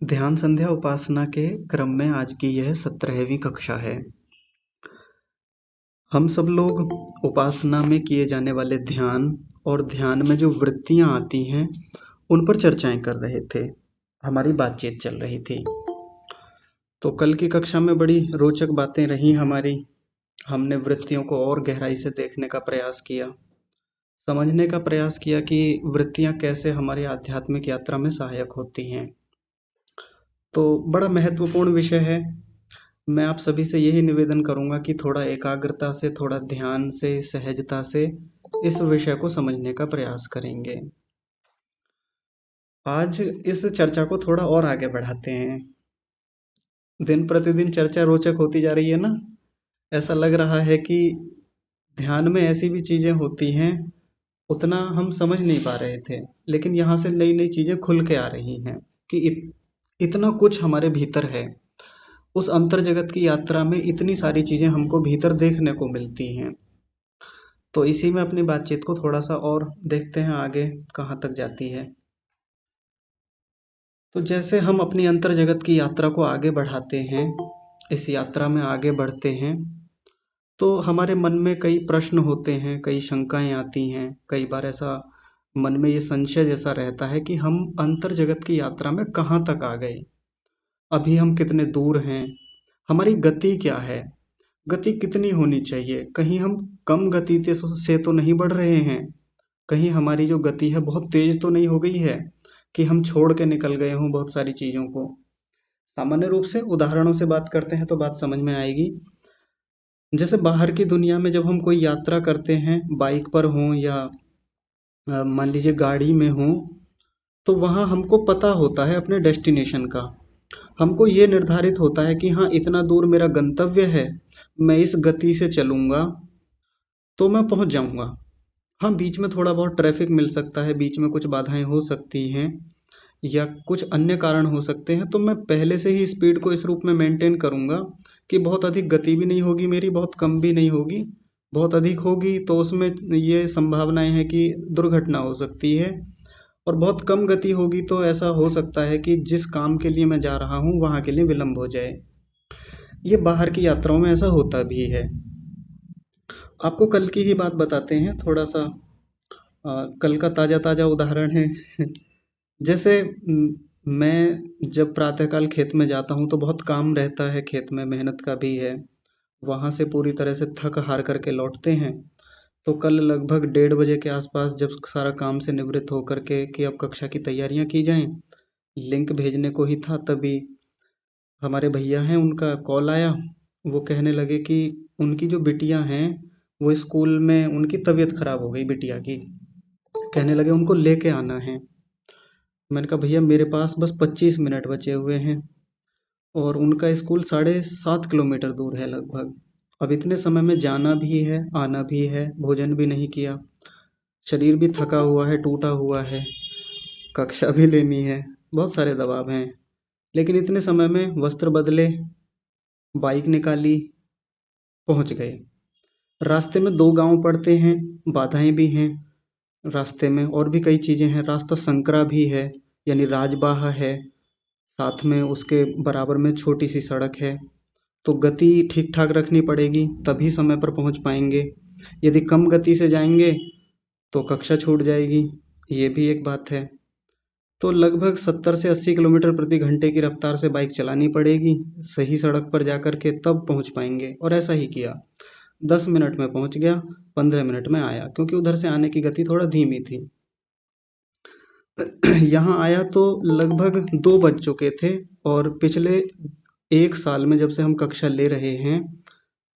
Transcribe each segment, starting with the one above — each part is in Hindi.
ध्यान संध्या उपासना के क्रम में आज की यह 17वीं कक्षा है। हम सब लोग उपासना में किए जाने वाले ध्यान और ध्यान में जो वृत्तियां आती हैं उन पर चर्चाएं कर रहे थे। हमारी बातचीत चल रही थी। तो कल की कक्षा में बड़ी रोचक बातें रही हमारी। हमने वृत्तियों को और गहराई से देखने का प्रयास किया, समझने का प्रयास किया कि वृत्तियां कैसे हमारी आध्यात्मिक यात्रा में सहायक होती हैं। तो बड़ा महत्वपूर्ण विषय है। मैं आप सभी से यही निवेदन करूंगा कि थोड़ा एकाग्रता से, थोड़ा ध्यान से, सहजता से इस विषय को समझने का प्रयास करेंगे। आज इस चर्चा को थोड़ा और आगे बढ़ाते हैं। दिन प्रतिदिन चर्चा रोचक होती जा रही है ना। ऐसा लग रहा है कि ध्यान में ऐसी भी चीजें होती हैं, उतना हम समझ नहीं पा रहे थे, लेकिन यहाँ से नई नई चीजें खुल के आ रही हैं कि इतना कुछ हमारे भीतर है। उस अंतर जगत की यात्रा में इतनी सारी चीजें हमको भीतर देखने को मिलती हैं। तो इसी में अपनी बातचीत को थोड़ा सा और देखते हैं आगे कहाँ तक जाती है। तो जैसे हम अपनी अंतर जगत की यात्रा को आगे बढ़ाते हैं, इस यात्रा में आगे बढ़ते हैं, तो हमारे मन में कई प्रश्न होते हैं, कई शंकाएं आती हैं। कई बार ऐसा मन में ये संशय जैसा रहता है कि हम अंतर जगत की यात्रा में कहाँ तक आ गए, अभी हम कितने दूर हैं, हमारी गति क्या है, गति कितनी होनी चाहिए, कहीं हम कम गति से तो नहीं बढ़ रहे हैं, कहीं हमारी जो गति है बहुत तेज तो नहीं हो गई है कि हम छोड़ के निकल गए हों बहुत सारी चीज़ों को। सामान्य रूप से उदाहरणों से बात करते हैं तो बात समझ में आएगी। जैसे बाहर की दुनिया में जब हम कोई यात्रा करते हैं, बाइक पर हों या मान लीजिए गाड़ी में हों, तो वहाँ हमको पता होता है अपने डेस्टिनेशन का। हमको ये निर्धारित होता है कि हाँ, इतना दूर मेरा गंतव्य है, मैं इस गति से चलूँगा तो मैं पहुँच जाऊँगा। हाँ, बीच में थोड़ा बहुत ट्रैफिक मिल सकता है, बीच में कुछ बाधाएं हो सकती हैं या कुछ अन्य कारण हो सकते हैं, तो मैं पहले से ही स्पीड को इस रूप में मेंटेन करूँगा कि बहुत अधिक गति भी नहीं होगी मेरी, बहुत कम भी नहीं होगी। बहुत अधिक होगी तो उसमें ये संभावनाएं हैं कि दुर्घटना हो सकती है, और बहुत कम गति होगी तो ऐसा हो सकता है कि जिस काम के लिए मैं जा रहा हूँ वहाँ के लिए विलम्ब हो जाए। ये बाहर की यात्राओं में ऐसा होता भी है। आपको कल की ही बात बताते हैं थोड़ा सा। कल का ताज़ा ताज़ा उदाहरण है। जैसे मैं जब प्रातःकाल खेत में जाता हूँ तो बहुत काम रहता है, खेत में मेहनत का भी है। वहाँ से पूरी तरह से थक हार करके लौटते हैं। तो कल लगभग 1:30 बजे के आसपास जब सारा काम से निवृत्त होकर के कि अब कक्षा की तैयारियां की जाएं, लिंक भेजने को ही था, तभी हमारे भैया हैं उनका कॉल आया। वो कहने लगे कि उनकी जो बिटिया हैं वो स्कूल में, उनकी तबीयत खराब हो गई बिटिया की। कहने लगे उनको लेके आना है। मैंने कहा भैया मेरे पास बस 25 मिनट बचे हुए हैं और उनका स्कूल 7.5 किलोमीटर दूर है लगभग। अब इतने समय में जाना भी है, आना भी है, भोजन भी नहीं किया, शरीर भी थका हुआ है, टूटा हुआ है, कक्षा भी लेनी है, बहुत सारे दबाव हैं। लेकिन इतने समय में वस्त्र बदले, बाइक निकाली, पहुंच गए। रास्ते में 2 गांव पड़ते हैं, बाधाएं भी हैं रास्ते में, और भी कई चीज़ें हैं। रास्ता संकरा भी है, यानी राजबाहा है, साथ में उसके बराबर में छोटी सी सड़क है। तो गति ठीक ठाक रखनी पड़ेगी, तभी समय पर पहुंच पाएंगे। यदि कम गति से जाएंगे तो कक्षा छूट जाएगी, ये भी एक बात है। तो लगभग 70 से 80 किलोमीटर प्रति घंटे की रफ्तार से बाइक चलानी पड़ेगी सही सड़क पर जाकर के, तब पहुंच पाएंगे। और ऐसा ही किया, 10 मिनट में पहुंच गया, 15 मिनट में आया, क्योंकि उधर से आने की गति थोड़ा धीमी थी। यहाँ आया तो लगभग 2 बज चुके थे, और पिछले 1 साल में जब से हम कक्षा ले रहे हैं,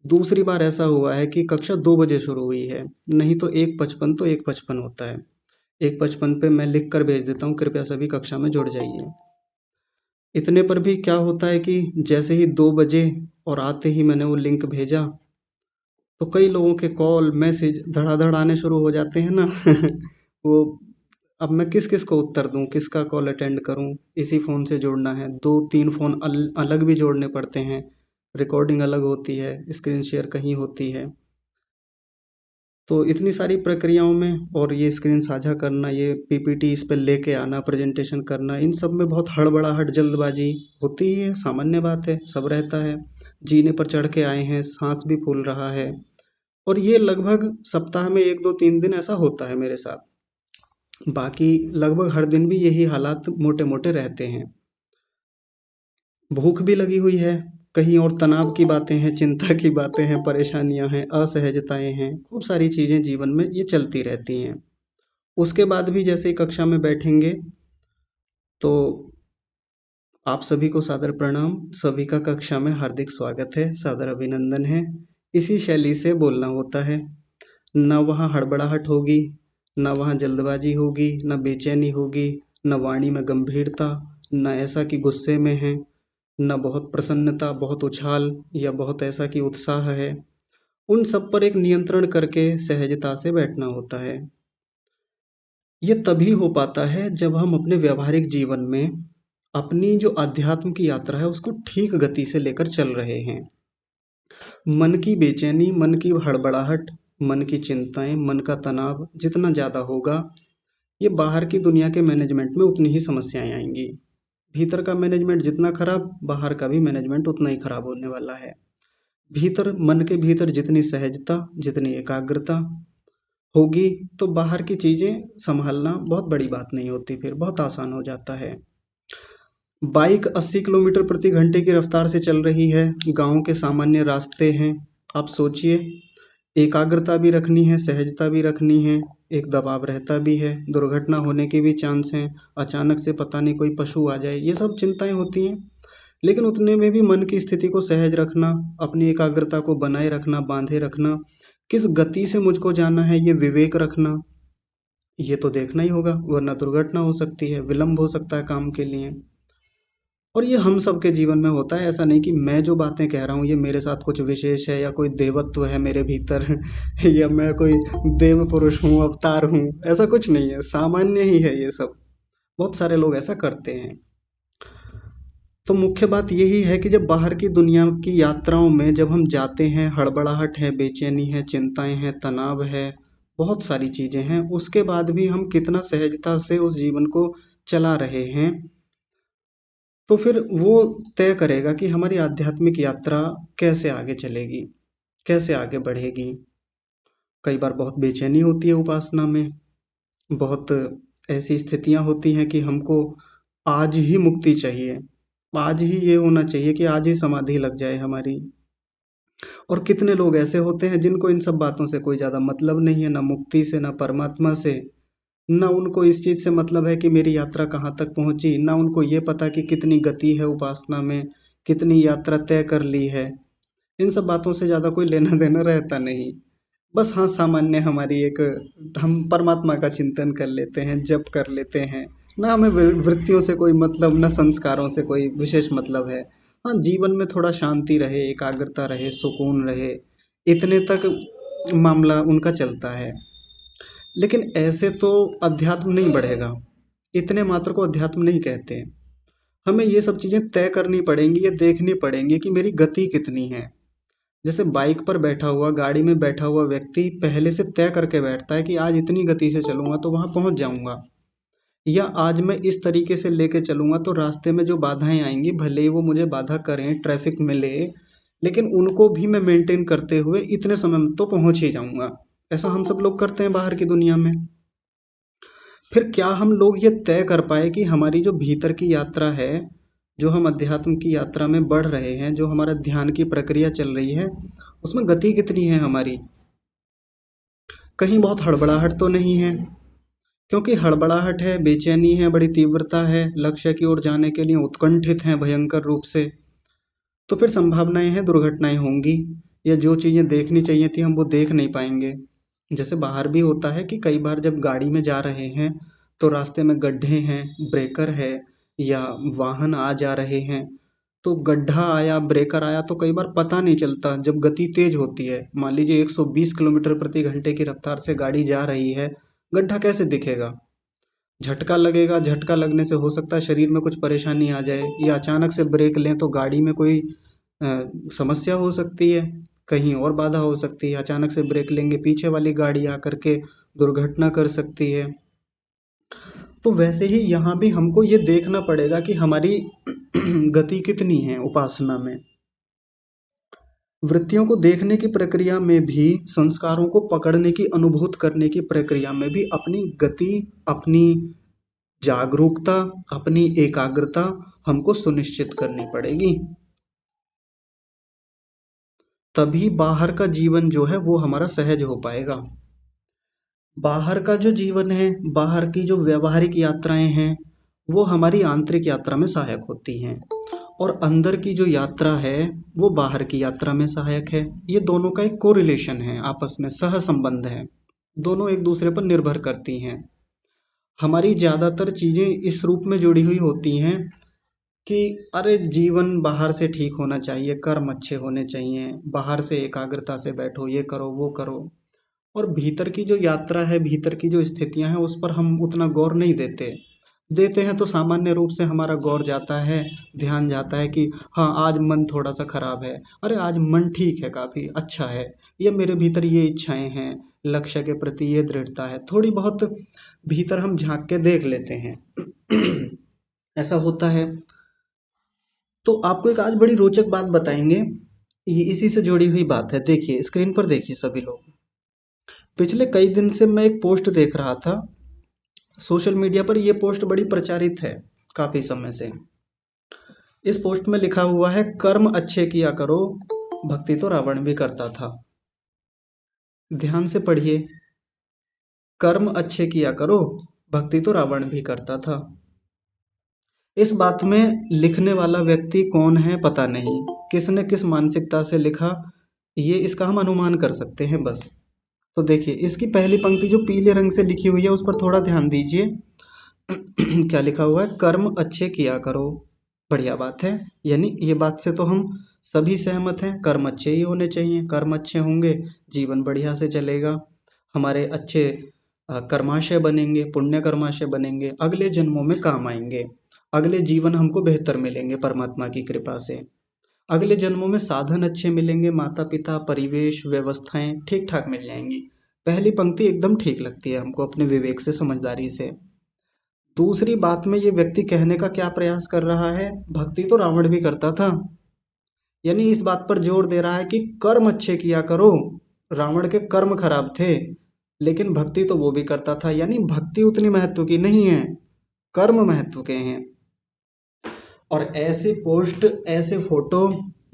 दूसरी बार ऐसा हुआ है कि कक्षा 2 बजे शुरू हुई है। नहीं तो 1:55 तो 1:55 होता है। 1:55 पे मैं लिख कर भेज देता हूँ, कृपया सभी कक्षा में जुड़ जाइए। इतने पर भी क्या होता है कि जैसे ही 2 बजे और आते ही मैंने वो लिंक भेजा, तो कई लोगों के कॉल मैसेज धड़ाधड़ आने शुरू हो जाते हैं ना। वो अब मैं किस किस को उत्तर दूं, किसका कॉल अटेंड करूं, इसी फ़ोन से जुड़ना है, 2-3 फ़ोन अलग भी जोड़ने पड़ते हैं, रिकॉर्डिंग अलग होती है, स्क्रीन शेयर कहीं होती है। तो इतनी सारी प्रक्रियाओं में और ये स्क्रीन साझा करना, ये पीपीटी इस पे लेके आना, प्रेजेंटेशन करना, इन सब में बहुत हड़बड़ाहट, जल्दबाजी होती ही है, सामान्य बात है, सब रहता है। जीने पर चढ़ के आए हैं, साँस भी फूल रहा है और ये लगभग सप्ताह में 1, 2, 3 दिन ऐसा होता है मेरे साथ। बाकी लगभग हर दिन भी यही हालात मोटे-मोटे रहते हैं। भूख भी लगी हुई है, कहीं और तनाव की बातें हैं, चिंता की बातें हैं, परेशानियाँ हैं, असहजताएँ हैं, खूब सारी चीज़ें जीवन में ये चलती रहती हैं। उसके बाद भी जैसे ही कक्षा में बैठेंगे, तो आप सभी को सादर प्रणाम, सभी का कक्षा में हार्दिक स्वागत है, सादर अभिनंदन है। इसी शैली से बोलना होता है, ना वहाँ हड़बड़ाहट होगी, ना वहाँ जल्दबाजी होगी, ना बेचैनी होगी, ना वाणी में गंभीरता, ना ऐसा कि गुस्से में हैं, ना बहुत प्रसन्नता, बहुत उछाल या बहुत ऐसा कि उत्साह है। उन सब पर एक नियंत्रण करके सहजता से बैठना होता है। ये तभी हो पाता है जब हम अपने व्यावहारिक जीवन में अपनी जो अध्यात्म की यात्रा है उसको ठीक गति से लेकर चल रहे हैं। मन की बेचैनी, मन की हड़बड़ाहट, मन की चिंताएं, मन का तनाव जितना ज़्यादा होगा, ये बाहर की दुनिया के मैनेजमेंट में उतनी ही समस्याएं आएंगी। भीतर का मैनेजमेंट जितना खराब, बाहर का भी मैनेजमेंट उतना ही खराब होने वाला है। भीतर, मन के भीतर जितनी सहजता, जितनी एकाग्रता होगी, तो बाहर की चीज़ें संभालना बहुत बड़ी बात नहीं होती, फिर बहुत आसान हो जाता है। बाइक 80 किलोमीटर प्रति घंटे की रफ्तार से चल रही है, गांव के सामान्य रास्ते हैं। आप सोचिए, एकाग्रता भी रखनी है, सहजता भी रखनी है, एक दबाव रहता भी है, दुर्घटना होने के भी चांस हैं, अचानक से पता नहीं कोई पशु आ जाए, ये सब चिंताएं होती हैं। लेकिन उतने में भी मन की स्थिति को सहज रखना, अपनी एकाग्रता को बनाए रखना, बांधे रखना, किस गति से मुझको जाना है ये विवेक रखना, ये तो देखना ही होगा, वरना दुर्घटना हो सकती है, विलंब हो सकता है काम के लिए। और ये हम सबके जीवन में होता है, ऐसा नहीं कि मैं जो बातें कह रहा हूँ ये मेरे साथ कुछ विशेष है या कोई देवत्व है मेरे भीतर या मैं कोई देव पुरुष हूँ, अवतार हूँ, ऐसा कुछ नहीं है, सामान्य ही है ये सब। बहुत सारे लोग ऐसा करते हैं। तो मुख्य बात यही है कि जब बाहर की दुनिया की यात्राओं में जब हम जाते हैं, हड़बड़ाहट है, बेचैनी है, चिंताएं हैं, तनाव है, बहुत सारी चीजें हैं, उसके बाद भी हम कितना सहजता से उस जीवन को चला रहे हैं, तो फिर वो तय करेगा कि हमारी आध्यात्मिक यात्रा कैसे आगे चलेगी, कैसे आगे बढ़ेगी। कई बार बहुत बेचैनी होती है उपासना में, बहुत ऐसी स्थितियां होती हैं कि हमको आज ही मुक्ति चाहिए, आज ही ये होना चाहिए कि आज ही समाधि लग जाए हमारी। और कितने लोग ऐसे होते हैं जिनको इन सब बातों से कोई ज़्यादा मतलब नहीं है, ना मुक्ति से, ना परमात्मा से, ना उनको इस चीज़ से मतलब है कि मेरी यात्रा कहाँ तक पहुँची, ना उनको ये पता कि कितनी गति है उपासना में, कितनी यात्रा तय कर ली है। इन सब बातों से ज़्यादा कोई लेना देना रहता नहीं। बस हाँ, सामान्य हमारी एक, हम परमात्मा का चिंतन कर लेते हैं, जप कर लेते हैं, ना हमें वृत्तियों से कोई मतलब, ना संस्कारों से कोई विशेष मतलब है। हाँ, जीवन में थोड़ा शांति रहे, एकाग्रता रहे, सुकून रहे, इतने तक मामला उनका चलता है। लेकिन ऐसे तो अध्यात्म नहीं बढ़ेगा, इतने मात्र को अध्यात्म नहीं कहते। हमें ये सब चीज़ें तय करनी पड़ेंगी, ये देखनी पड़ेंगी कि मेरी गति कितनी है। जैसे बाइक पर बैठा हुआ, गाड़ी में बैठा हुआ व्यक्ति पहले से तय करके बैठता है कि आज इतनी गति से चलूंगा तो वहां पहुंच जाऊंगा, या आज मैं इस तरीके से लेके चलूंगा तो रास्ते में जो बाधाएं आएंगी, भले ही वो मुझे बाधा करें, ट्रैफिक मिले, लेकिन उनको भी मैं मेंटेन करते हुए इतने समय में तो पहुंच ही जाऊंगा। ऐसा हम सब लोग करते हैं बाहर की दुनिया में। फिर क्या हम लोग ये तय कर पाए कि हमारी जो भीतर की यात्रा है, जो हम अध्यात्म की यात्रा में बढ़ रहे हैं, जो हमारा ध्यान की प्रक्रिया चल रही है, उसमें गति कितनी है हमारी, कहीं बहुत हड़बड़ाहट तो नहीं है? क्योंकि हड़बड़ाहट है, बेचैनी है, बड़ी तीव्रता है, लक्ष्य की ओर जाने के लिए उत्कंठित हैं भयंकर रूप से, तो फिर संभावनाएं हैं दुर्घटनाएं होंगी, या जो चीज़ें देखनी चाहिए थी हम वो देख नहीं पाएंगे। जैसे बाहर भी होता है कि कई बार जब गाड़ी में जा रहे हैं तो रास्ते में गड्ढे हैं, ब्रेकर है, या वाहन आ जा रहे हैं, तो गड्ढा आया, ब्रेकर आया, तो कई बार पता नहीं चलता जब गति तेज होती है। मान लीजिए 120 किलोमीटर प्रति घंटे की रफ्तार से गाड़ी जा रही है, गड्ढा कैसे दिखेगा? झटका लगेगा, झटका लगने से हो सकता है शरीर में कुछ परेशानी आ जाए, या अचानक से ब्रेक लें तो गाड़ी में कोई समस्या हो सकती है। कहीं और बाधा हो सकती है, अचानक से ब्रेक लेंगे पीछे वाली गाड़ी आकर के दुर्घटना कर सकती है। तो वैसे ही यहाँ भी हमको ये देखना पड़ेगा कि हमारी गति कितनी है उपासना में। वृत्तियों को देखने की प्रक्रिया में भी, संस्कारों को पकड़ने की, अनुभूत करने की प्रक्रिया में भी अपनी गति, अपनी जागरूकता, अपनी एकाग्रता हमको सुनिश्चित करनी पड़ेगी। तभी बाहर का जीवन जो है वो हमारा सहज हो पाएगा। बाहर का जो जीवन है, बाहर की जो व्यवहारिक यात्राएं हैं, वो हमारी आंतरिक यात्रा में सहायक होती हैं, और अंदर की जो यात्रा है वो बाहर की यात्रा में सहायक है। ये दोनों का एक कोरिलेशन है, आपस में सह संबंध है, दोनों एक दूसरे पर निर्भर करती हैं। हमारी ज़्यादातर चीज़ें इस रूप में जुड़ी हुई होती हैं कि अरे जीवन बाहर से ठीक होना चाहिए, कर्म अच्छे होने चाहिए, बाहर से एकाग्रता से बैठो, ये करो वो करो, और भीतर की जो यात्रा है, भीतर की जो स्थितियां हैं, उस पर हम उतना गौर नहीं देते। देते हैं तो सामान्य रूप से हमारा गौर जाता है, ध्यान जाता है कि हाँ आज मन थोड़ा सा खराब है, अरे आज मन ठीक है, काफी अच्छा है, ये मेरे भीतर ये इच्छाएं हैं, लक्ष्य के प्रति ये दृढ़ता है, थोड़ी बहुत भीतर हम झांक के देख लेते हैं। ऐसा होता है। तो आपको एक आज बड़ी रोचक बात बताएंगे, ये इसी से जुड़ी हुई बात है। देखिए स्क्रीन पर, देखिए सभी लोग, पिछले कई दिन से मैं एक पोस्ट देख रहा था सोशल मीडिया पर। यह पोस्ट बड़ी प्रचारित है काफी समय से। इस पोस्ट में लिखा हुआ है, कर्म अच्छे किया करो, भक्ति तो रावण भी करता था। ध्यान से पढ़िए, कर्म अच्छे किया करो, भक्ति तो रावण भी करता था। इस बात में लिखने वाला व्यक्ति कौन है पता नहीं, किसने किस मानसिकता से लिखा, ये इसका हम अनुमान कर सकते हैं बस। तो देखिए इसकी पहली पंक्ति जो पीले रंग से लिखी हुई है उस पर थोड़ा ध्यान दीजिए। क्या लिखा हुआ है, कर्म अच्छे किया करो। बढ़िया बात है, यानी ये बात से तो हम सभी सहमत हैं, कर्म अच्छे ही होने चाहिए, कर्म अच्छे होंगे जीवन बढ़िया से चलेगा, हमारे अच्छे कर्माशय बनेंगे, पुण्य कर्माशय बनेंगे, अगले जन्मों में काम आएंगे, अगले जीवन हमको बेहतर मिलेंगे परमात्मा की कृपा से, अगले जन्मों में साधन अच्छे मिलेंगे, माता पिता, परिवेश, व्यवस्थाएं ठीक ठाक मिल जाएंगी। पहली पंक्ति एकदम ठीक लगती है हमको अपने विवेक से, समझदारी से। दूसरी बात में ये व्यक्ति कहने का क्या प्रयास कर रहा है, भक्ति तो रावण भी करता था, यानी इस बात पर जोर दे रहा है कि कर्म अच्छे किया करो। रावण के कर्म खराब थे लेकिन भक्ति तो वो भी करता था, यानी भक्ति उतनी महत्व की नहीं है, कर्म महत्व के हैं। और ऐसी पोस्ट, ऐसे फोटो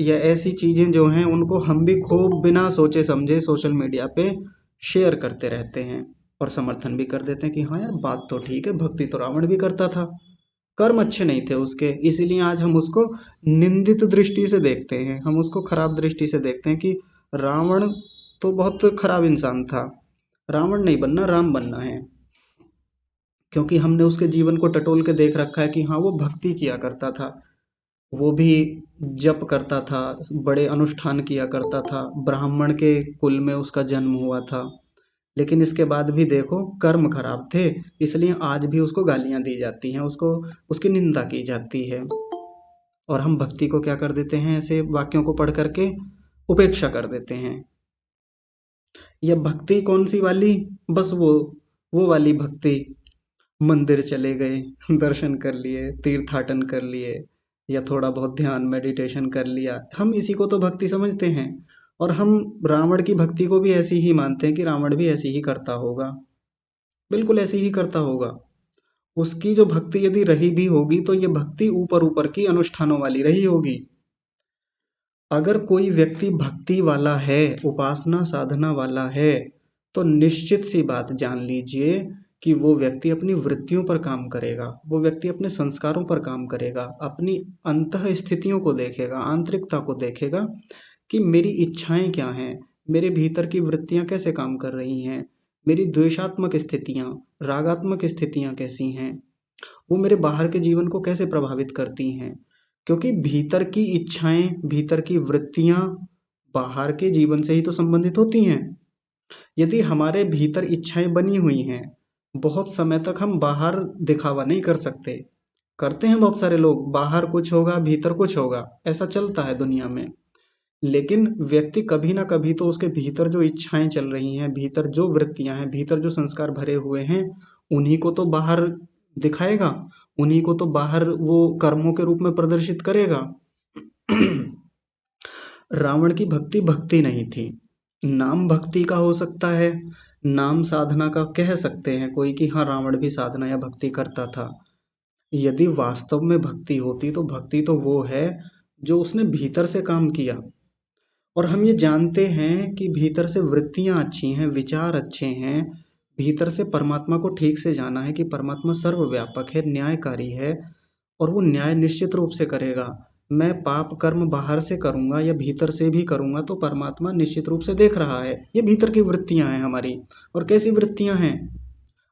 या ऐसी चीजें जो हैं उनको हम भी खूब बिना सोचे समझे सोशल मीडिया पे शेयर करते रहते हैं और समर्थन भी कर देते हैं कि हाँ यार बात तो ठीक है, भक्ति तो रावण भी करता था, कर्म अच्छे नहीं थे उसके, इसीलिए आज हम उसको निंदित दृष्टि से देखते हैं, हम उसको खराब दृष्टि से देखते हैं कि रावण तो बहुत खराब इंसान था, रावण नहीं बनना, राम बनना है। क्योंकि हमने उसके जीवन को टटोल के देख रखा है कि हाँ वो भक्ति किया करता था, वो भी जप करता था, बड़े अनुष्ठान किया करता था, ब्राह्मण के कुल में उसका जन्म हुआ था, लेकिन इसके बाद भी देखो कर्म खराब थे, इसलिए आज भी उसको गालियां दी जाती हैं, उसको उसकी निंदा की जाती है। और हम भक्ति को क्या कर देते हैं, ऐसे वाक्यों को पढ़ करके उपेक्षा कर देते हैं। यह भक्ति कौन सी वाली, बस वो वाली भक्ति, मंदिर चले गए, दर्शन कर लिए, तीर्थाटन कर लिए, या थोड़ा बहुत ध्यान मेडिटेशन कर लिया, हम इसी को तो भक्ति समझते हैं। और हम रावण की भक्ति को भी ऐसी ही मानते हैं कि रावण भी ऐसी ही करता होगा, बिल्कुल ऐसी ही करता होगा। उसकी जो भक्ति यदि रही भी होगी तो ये भक्ति ऊपर ऊपर की अनुष्ठानों वाली रही होगी। अगर कोई व्यक्ति भक्ति वाला है, उपासना साधना वाला है, तो निश्चित सी बात जान लीजिए कि वो व्यक्ति अपनी वृत्तियों पर काम करेगा, वो व्यक्ति अपने संस्कारों पर काम करेगा, अपनी अंतः स्थितियों को देखेगा, आंतरिकता को देखेगा कि मेरी इच्छाएं क्या हैं, मेरे भीतर की वृत्तियां कैसे काम कर रही हैं, मेरी द्वेषात्मक स्थितियां, रागात्मक स्थितियां कैसी हैं, वो मेरे बाहर के जीवन को कैसे प्रभावित करती हैं। क्योंकि भीतर की इच्छाएं, भीतर की वृत्तियां बाहर के जीवन से ही तो संबंधित होती हैं। यदि हमारे भीतर इच्छाएं बनी हुई हैं, बहुत समय तक हम बाहर दिखावा नहीं कर सकते। करते हैं बहुत सारे लोग, बाहर कुछ होगा भीतर कुछ होगा, ऐसा चलता है दुनिया में। लेकिन व्यक्ति कभी ना कभी तो उसके भीतर जो इच्छाएं चल रही हैं, भीतर जो वृत्तियां हैं, भीतर जो संस्कार भरे हुए हैं, उन्हीं को तो बाहर दिखाएगा, उन्हीं को तो बाहर वो कर्मों के रूप में प्रदर्शित करेगा। रावण की भक्ति भक्ति नहीं थी, नाम भक्ति का हो सकता है, नाम साधना का कह सकते हैं कोई कि हाँ रावण भी साधना या भक्ति करता था। यदि वास्तव में भक्ति होती तो भक्ति तो वो है जो उसने भीतर से काम किया। और हम ये जानते हैं कि भीतर से वृत्तियां अच्छी हैं, विचार अच्छे हैं, भीतर से परमात्मा को ठीक से जाना है कि परमात्मा सर्वव्यापक है, न्यायकारी है, और वो न्याय निश्चित रूप से करेगा। मैं पाप कर्म बाहर से करूंगा या भीतर से भी करूंगा तो परमात्मा निश्चित रूप से देख रहा है। ये भीतर की वृत्तियां हैं हमारी। और कैसी वृत्तियां हैं?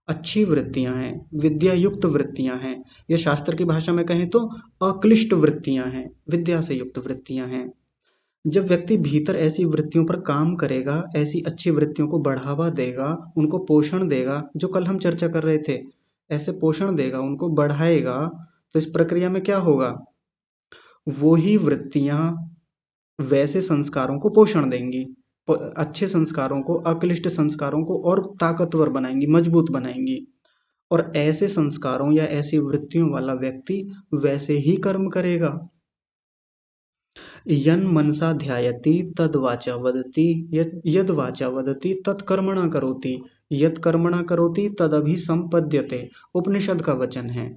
अच्छी वृत्तियां हैं, विद्या युक्त वृत्तियां हैं। ये शास्त्र की भाषा में कहें तो अक्लिष्ट वृत्तियां हैं, विद्या से युक्त वृत्तियां हैं। जब व्यक्ति भीतर ऐसी वृत्तियों पर काम करेगा, ऐसी अच्छी वृत्तियों को बढ़ावा देगा, उनको पोषण देगा, जो कल हम चर्चा कर रहे थे, ऐसे पोषण देगा, उनको बढ़ाएगा, तो इस प्रक्रिया में क्या होगा? वो ही वृत्तियां वैसे संस्कारों को पोषण देंगी, अच्छे संस्कारों को, अक्लिष्ट संस्कारों को और ताकतवर बनाएंगी, मजबूत बनाएंगी। और ऐसे संस्कारों या ऐसी वृत्तियों वाला व्यक्ति वैसे ही कर्म करेगा। यन मनसा ध्यायति तद वाचा वदति, यद वाचा वदति तत् कर्मणा करोति, यद कर्मणा करोति तद अभिसंपद्यते, उपनिषद का वचन है।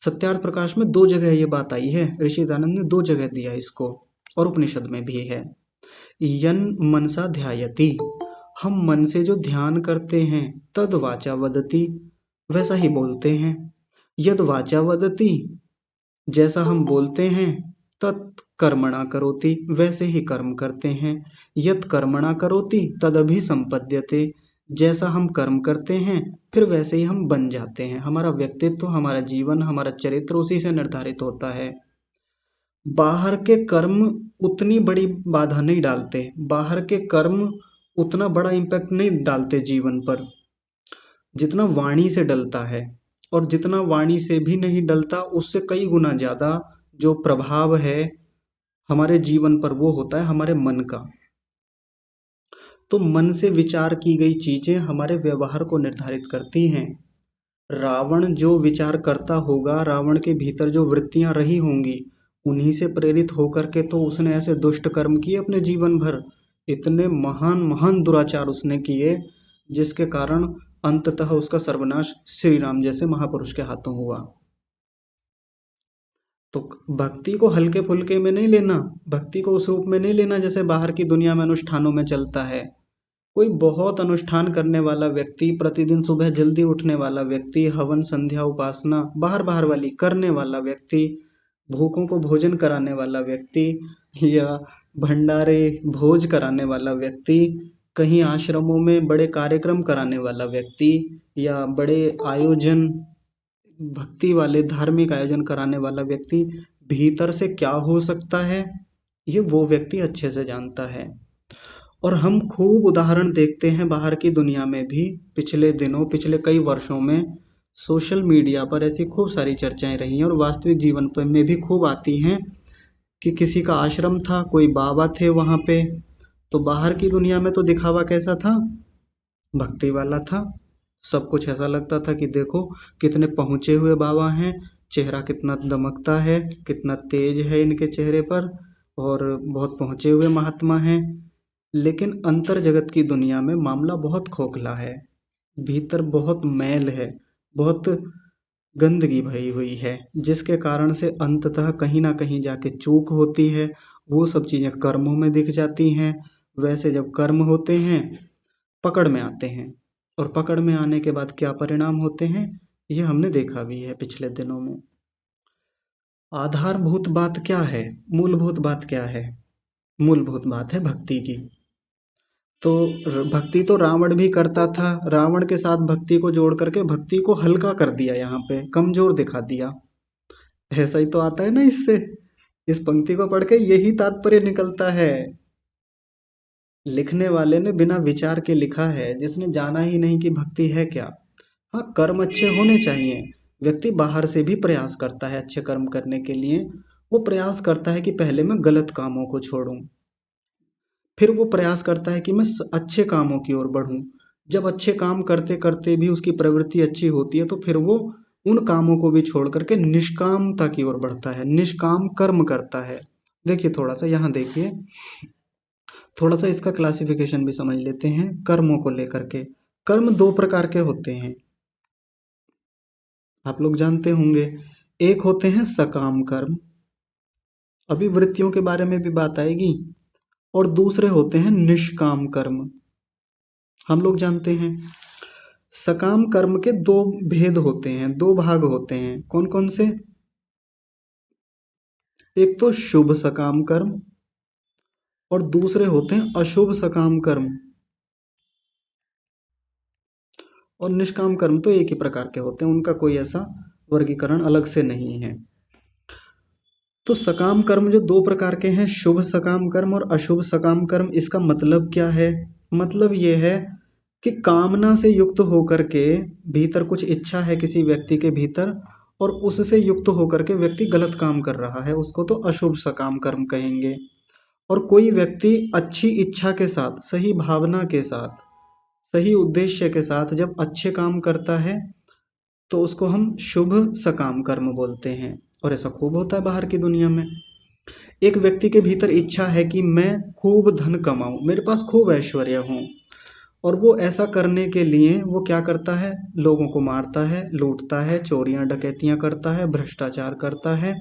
सत्यार्थ प्रकाश में 2 जगह ये बात आई है, ऋषि दयानंद ने 2 जगह दिया इसको, और उपनिषद में भी है। यन मनसा ध्यायति, हम मन से जो ध्यान करते हैं, तद वाचा वदति, वैसा ही बोलते हैं। यद वाचा वदति, जैसा हम बोलते हैं, तत् कर्मणा करोति, वैसे ही कर्म करते हैं। यत् कर्मणा करोति तद अभिसंपद्यते, जैसा हम कर्म करते हैं फिर वैसे ही हम बन जाते हैं। हमारा व्यक्तित्व, हमारा जीवन, हमारा चरित्र उसी से निर्धारित होता है। बाहर के कर्म उतनी बड़ी बाधा नहीं डालते, बाहर के कर्म उतना बड़ा इम्पैक्ट नहीं डालते जीवन पर, जितना वाणी से डलता है। और जितना वाणी से भी नहीं डलता, उससे कई गुना ज्यादा जो प्रभाव है हमारे जीवन पर, वो होता है हमारे मन का। तो मन से विचार की गई चीजें हमारे व्यवहार को निर्धारित करती हैं। रावण जो विचार करता होगा, रावण के भीतर जो वृत्तियां रही होंगी, उन्हीं से प्रेरित होकर के तो उसने ऐसे दुष्ट कर्म किए अपने जीवन भर। इतने महान महान दुराचार उसने किए, जिसके कारण अंततः उसका सर्वनाश श्री राम जैसे महापुरुष के हाथों हुआ। तो भक्ति को हल्के फुल्के में नहीं लेना, भक्ति को उस रूप में नहीं लेना जैसे बाहर की दुनिया में अनुष्ठानों में चलता है। कोई बहुत अनुष्ठान करने वाला व्यक्ति, प्रतिदिन सुबह जल्दी उठने वाला व्यक्ति, हवन संध्या उपासना बाहर बाहर वाली करने वाला व्यक्ति, भूखों को भोजन कराने वाला व्यक्ति, या भंडारे भोज कराने वाला व्यक्ति, कहीं आश्रमों में बड़े कार्यक्रम कराने वाला व्यक्ति, या बड़े आयोजन, भक्ति वाले धार्मिक आयोजन कराने वाला व्यक्ति, भीतर से क्या हो सकता है, ये वो व्यक्ति अच्छे से जानता है। और हम खूब उदाहरण देखते हैं बाहर की दुनिया में भी। पिछले दिनों, पिछले कई वर्षों में सोशल मीडिया पर ऐसी खूब सारी चर्चाएं रही हैं, और वास्तविक जीवन पर में भी खूब आती हैं कि किसी का आश्रम था, कोई बाबा थे वहां पे, तो बाहर की दुनिया में तो दिखावा कैसा था? भक्ति वाला था। सब कुछ ऐसा लगता था कि देखो कितने पहुंचे हुए बाबा हैं, चेहरा कितना दमकता है, कितना तेज है इनके चेहरे पर, और बहुत पहुंचे हुए महात्मा हैं। लेकिन अंतर जगत की दुनिया में मामला बहुत खोखला है, भीतर बहुत मैल है, बहुत गंदगी भरी हुई है, जिसके कारण से अंततः कहीं ना कहीं जाके चूक होती है। वो सब चीजें कर्मों में दिख जाती हैं। वैसे जब कर्म होते हैं, पकड़ में आते हैं, और पकड़ में आने के बाद क्या परिणाम होते हैं, ये हमने देखा भी है पिछले दिनों में। आधारभूत बात क्या है? मूलभूत बात क्या है? मूलभूत बात है भक्ति की। तो भक्ति तो रावण भी करता था, रावण के साथ भक्ति को जोड़ करके भक्ति को हल्का कर दिया, यहाँ पे कमजोर दिखा दिया। ऐसा ही तो आता है ना इससे, इस पंक्ति को पढ़ के यही तात्पर्य निकलता है। लिखने वाले ने बिना विचार के लिखा है, जिसने जाना ही नहीं कि भक्ति है क्या। हाँ, कर्म अच्छे होने चाहिए, व्यक्ति बाहर से भी प्रयास करता है अच्छे कर्म करने के लिए, वो प्रयास करता है कि पहले मैं गलत कामों को छोड़ूं, फिर वो प्रयास करता है कि मैं अच्छे कामों की ओर बढ़ूं। जब अच्छे काम करते करते भी उसकी प्रवृत्ति अच्छी होती है तो फिर वो उन कामों को भी छोड़ करके निष्कामता की ओर बढ़ता है, निष्काम कर्म करता है। देखिए थोड़ा सा यहाँ देखिए, थोड़ा सा इसका क्लासिफिकेशन भी समझ लेते हैं कर्मों को लेकर के। कर्म दो प्रकार के होते हैं, आप लोग जानते होंगे। एक होते हैं सकाम कर्म, अभी वृत्तियों के बारे में भी बात आएगी, और दूसरे होते हैं निष्काम कर्म, हम लोग जानते हैं। सकाम कर्म के दो भेद होते हैं, दो भाग होते हैं, कौन कौन से? एक तो शुभ सकाम कर्म और दूसरे होते हैं अशुभ सकाम कर्म। और निष्काम कर्म तो एक ही प्रकार के होते हैं, उनका कोई ऐसा वर्गीकरण अलग से नहीं है। तो सकाम कर्म जो दो प्रकार के हैं, शुभ सकाम कर्म और अशुभ सकाम कर्म, इसका मतलब क्या है? मतलब ये है कि कामना से युक्त होकर के भीतर कुछ इच्छा है किसी व्यक्ति के भीतर, और उससे युक्त होकर के व्यक्ति गलत काम कर रहा है, उसको तो अशुभ सकाम कर्म कहेंगे। और कोई व्यक्ति अच्छी इच्छा के साथ, सही भावना के साथ, सही उद्देश्य के साथ जब अच्छे काम करता है तो उसको हम शुभ सकाम कर्म बोलते हैं। और ऐसा खूब होता है बाहर की दुनिया में। एक व्यक्ति के भीतर इच्छा है कि मैं खूब धन कमाऊं, मेरे पास खूब ऐश्वर्य हो, और वो ऐसा करने के लिए वो क्या करता है? लोगों को मारता है, लूटता है, चोरियां डकैतियां करता है, भ्रष्टाचार करता है,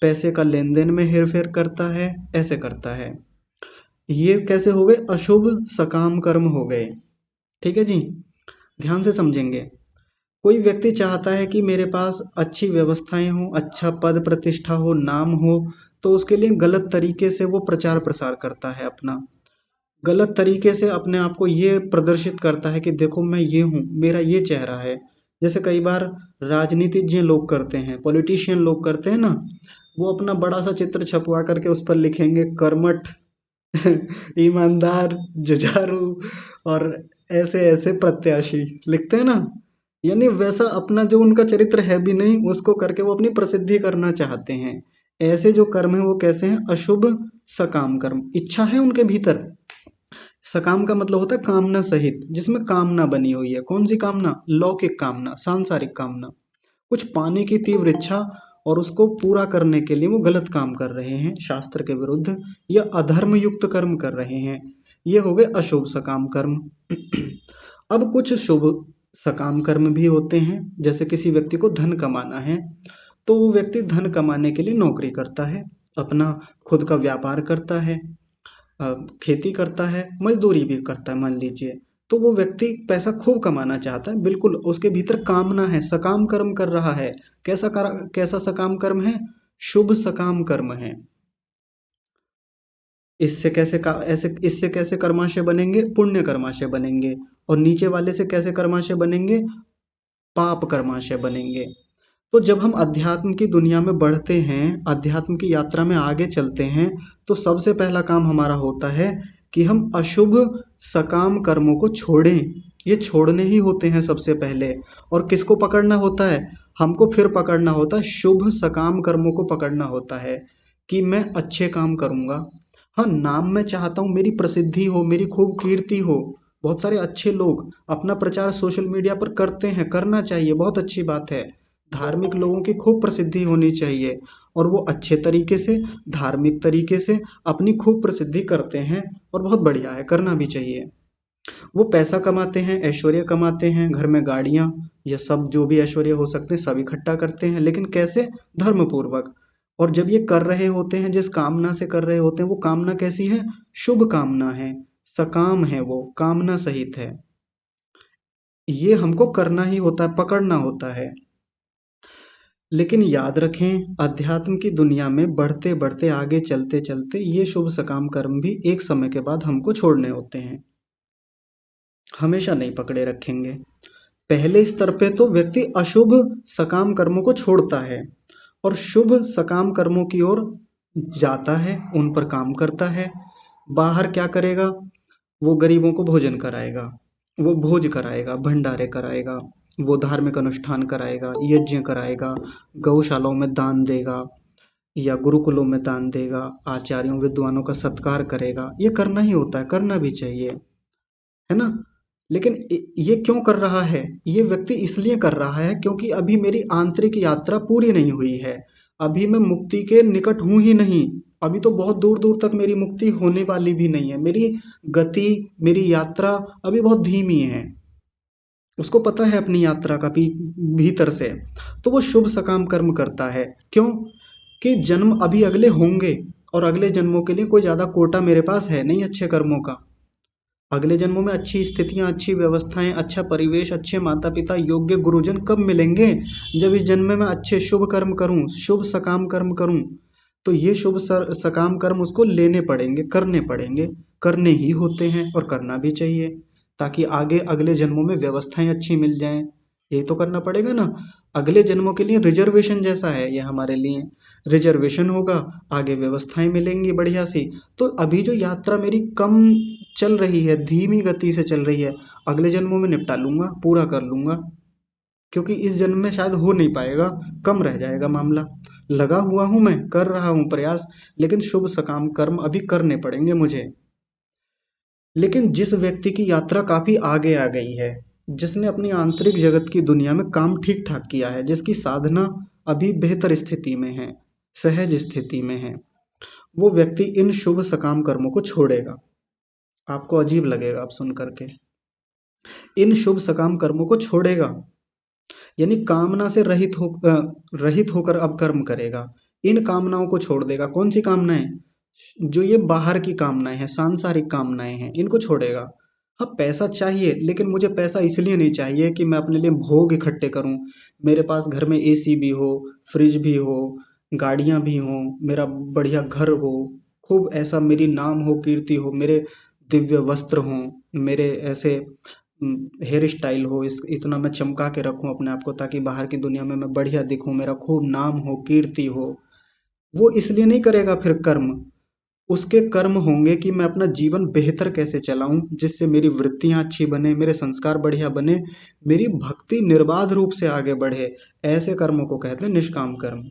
पैसे का लेन देन में हेर फेर करता है, ऐसे करता है। ये कैसे हो गए? अशुभ सकाम कर्म हो गए। ठीक है जी, ध्यान से समझेंगे। कोई व्यक्ति चाहता है कि मेरे पास अच्छी व्यवस्थाएं हो, अच्छा पद प्रतिष्ठा हो, नाम हो, तो उसके लिए गलत तरीके से वो प्रचार प्रसार करता है अपना, गलत तरीके से अपने आप को ये प्रदर्शित करता है कि देखो मैं ये हूँ, मेरा ये चेहरा है। जैसे कई बार राजनीतिज्ञ लोग करते हैं, पॉलिटिशियन लोग करते हैं ना, वो अपना बड़ा सा चित्र छपवा करके उस पर लिखेंगे कर्मठ, ईमानदार, जुझारू, और ऐसे ऐसे प्रत्याशी लिखते हैं ना। यानी वैसा अपना जो उनका चरित्र है भी नहीं, उसको करके वो अपनी प्रसिद्धि करना चाहते हैं। ऐसे जो कर्म है वो कैसे हैं? अशुभ सकाम कर्म। इच्छा है उनके भीतर, सकाम का मतलब होता है कामना सहित, जिसमें कामना बनी हुई है। कौन सी कामना? लौकिक कामना, सांसारिक कामना, कुछ पाने की तीव्र इच्छा, और उसको पूरा करने के लिए वो गलत काम कर रहे हैं, शास्त्र के विरुद्ध या अधर्म युक्त कर्म कर रहे हैं। ये हो गए अशुभ सकाम कर्म। अब कुछ शुभ सकाम कर्म भी होते हैं, जैसे किसी व्यक्ति को धन कमाना है तो वो व्यक्ति धन कमाने के लिए नौकरी करता है, अपना खुद का व्यापार करता है, खेती करता है, मजदूरी भी करता है मान लीजिए। तो वो व्यक्ति पैसा खूब कमाना चाहता है, बिल्कुल उसके भीतर कामना है, सकाम कर्म कर रहा है। कैसा सकाम कर्म है? शुभ सकाम कर्म है। इससे कैसे कर्माशय बनेंगे? पुण्य कर्माशय बनेंगे। और नीचे वाले से कैसे कर्माशय बनेंगे? पाप कर्माशय बनेंगे। तो जब हम अध्यात्म की दुनिया में बढ़ते हैं, अध्यात्म की यात्रा में आगे चलते हैं, तो सबसे पहला काम हमारा होता है कि हम अशुभ सकाम कर्मों को छोड़ें। ये छोड़ने ही होते हैं सबसे पहले। और किसको पकड़ना होता है? हमको फिर पकड़ना होता है शुभ सकाम कर्मों को पकड़ना होता है, कि मैं अच्छे काम करूंगा। हाँ, नाम मैं चाहता हूँ, मेरी प्रसिद्धि हो, मेरी खूब कीर्ति हो। बहुत सारे अच्छे लोग अपना प्रचार सोशल मीडिया पर करते हैं, करना चाहिए, बहुत अच्छी बात है। धार्मिक लोगों की खूब प्रसिद्धि होनी चाहिए, और वो अच्छे तरीके से, धार्मिक तरीके से अपनी खूब प्रसिद्धि करते हैं, और बहुत बढ़िया है, करना भी चाहिए। वो पैसा कमाते हैं, ऐश्वर्य कमाते हैं, घर में गाड़ियां, ये सब जो भी ऐश्वर्य हो सकते हैं सब इकट्ठा करते हैं, लेकिन कैसे? धर्म पूर्वक। और जब ये कर रहे होते हैं, जिस कामना से कर रहे होते हैं, वो कामना कैसी है? शुभ कामना है, सकाम है, वो कामना सहित है। ये हमको करना ही होता है, पकड़ना होता है। लेकिन याद रखें, अध्यात्म की दुनिया में बढ़ते बढ़ते आगे चलते चलते ये शुभ सकाम कर्म भी एक समय के बाद हमको छोड़ने होते हैं, हमेशा नहीं पकड़े रखेंगे। पहले स्तर पे तो व्यक्ति अशुभ सकाम कर्मों को छोड़ता है और शुभ सकाम कर्मों की ओर जाता है, उन पर काम करता है। बाहर क्या करेगा? वो गरीबों को भोजन कराएगा, वो भोज कराएगा, भंडारे कराएगा, वो धार्मिक अनुष्ठान कराएगा, यज्ञ कराएगा, गौशालाओं में दान देगा, या गुरुकुलों में दान देगा, आचार्यों विद्वानों का सत्कार करेगा। ये करना ही होता है, करना भी चाहिए, है ना? लेकिन ये क्यों कर रहा है? ये व्यक्ति इसलिए कर रहा है क्योंकि अभी मेरी आंतरिक यात्रा पूरी नहीं हुई है। अभी मैं मुक्ति के निकट हूँ ही नहीं। अभी तो बहुत दूर दूर तक मेरी मुक्ति होने वाली भी नहीं है। मेरी गति, मेरी यात्रा अभी बहुत धीमी है। उसको पता है अपनी यात्रा का भी भीतर से। तो वो शुभ सकाम कर्म करता है। क्यों? कि जन्म अभी अगले होंगे, और अगले जन्मों के लिए कोई ज़्यादा कोटा मेरे पास है नहीं अच्छे कर्मों का। अगले जन्मों में अच्छी स्थितियां, अच्छी व्यवस्थाएं, अच्छा परिवेश, अच्छे माता पिता, योग्य गुरुजन कब मिलेंगे? जब इस जन्म में मैं अच्छे शुभ कर्म करूं, शुभ सकाम कर्म करूं। तो ये सकाम कर्म उसको लेने पड़ेंगे, करने पड़ेंगे, करने ही होते हैं और करना भी चाहिए, ताकि आगे अगले जन्मों में व्यवस्थाएं अच्छी मिल जाएं। ये तो करना पड़ेगा ना। अगले जन्मों के लिए रिजर्वेशन जैसा है ये हमारे लिए। रिजर्वेशन होगा, आगे व्यवस्थाएं मिलेंगी बढ़िया सी। तो अभी जो यात्रा मेरी कम चल रही है, धीमी गति से चल रही है, अगले जन्मों में निपटा लूंगा, पूरा कर लूंगा। क्योंकि इस जन्म में शायद हो नहीं पाएगा, कम रह जाएगा मामला। लगा हुआ हूं, मैं कर रहा हूं प्रयास, लेकिन शुभ सकाम कर्म अभी करने पड़ेंगे मुझे। लेकिन जिस व्यक्ति की यात्रा काफी आगे आ गई है, जिसने अपनी आंतरिक जगत की दुनिया में काम ठीक ठाक किया है, जिसकी साधना अभी बेहतर स्थिति में है, सहज स्थिति में है, वो व्यक्ति इन शुभ सकाम कर्मों को छोड़ेगा। आपको अजीब लगेगा आप सुन करके। इन शुभ सकाम कर्मों को छोड़ेगा, यानी कामना से रहित होकर अब कर्म करेगा। इन कामनाओं को छोड़ देगा। कौन सी कामनाएं? जो ये बाहर की कामनाएं हैं, सांसारिक कामनाएं हैं, इनको छोड़ेगा। हाँ, पैसा चाहिए, लेकिन मुझे पैसा इसलिए नहीं चाहिए कि मैं अपने लिए भोग इकट्ठे करूं। मेरे पास घर में एसी भी हो, फ्रिज भी हो, गाड़ियां भी हो, मेरा बढ़िया घर हो, खूब ऐसा मेरी नाम हो, कीर्ति हो, मेरे दिव्य वस्त्र हों, मेरे ऐसे हेयर स्टाइल हो, इस इतना मैं चमका के रखूं अपने आप को, ताकि बाहर की दुनिया में मैं बढ़िया दिखूं, मेरा खूब नाम हो, कीर्ति हो। वो इसलिए नहीं करेगा फिर कर्म। उसके कर्म होंगे कि मैं अपना जीवन बेहतर कैसे चलाऊं, जिससे मेरी वृत्तियां अच्छी बने, मेरे संस्कार बढ़िया बने, मेरी भक्ति निर्बाध रूप से आगे बढ़े। ऐसे कर्मों को कहते हैं निष्काम कर्म।